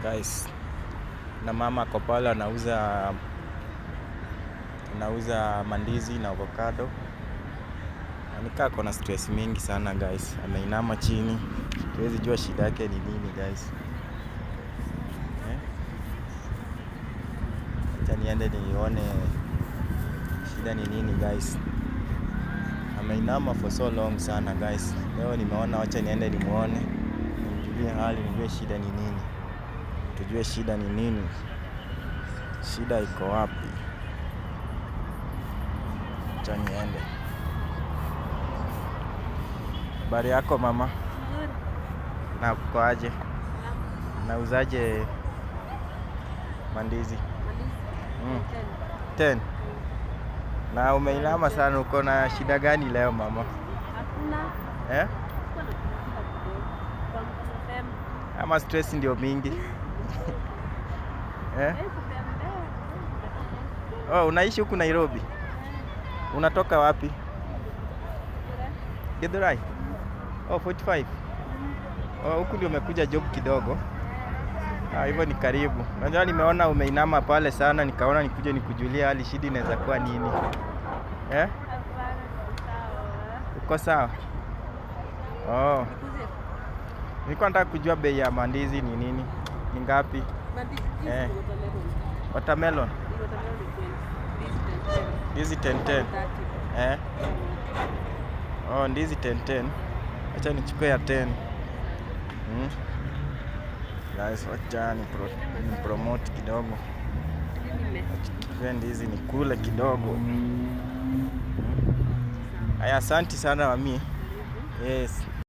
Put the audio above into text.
Guys, na mama ako pale anauza mandizi na avocado. Anikaa kona stress mingi sana guys. Ameinama chini. Tuwezi jua shida yake ni nini guys. Acha niende nione shida ni nini guys. Ameinama for so long sana guys. Leo nimeona acha niende nimuone. Nimjulie hali, nijue shida ni nini. Tujue shida ni nini. Shida iko wapi? Acha niende. Habari yako mama? Na uko aje? Nauzaje mandizi? 10. Na umeinama sana, uko na shida gani leo mama? Hakuna. Ama stress ndio mingi? Oh, unaishi huku Nairobi? Unatoka wapi? Githurai? Oh, 45. Oh, huku ndio umekuja job kidogo. Hivyo ni karibu. Unajua nimeona umeinama pale sana, nikaona nikuje nikujulie hali, shida inaweza kuwa nini? Uko sawa? Oh. Nilikuwa nataka kujua bei ya mandizi ni nini? Ni ngapi? Watermelon. Ndizi 10. Oh, ndizi 10. Acha nichukue ya 10. Guys, wacha ni promote kidogo. Acha ndizi nikule kidogo. Aya, asante sana mami. Yes.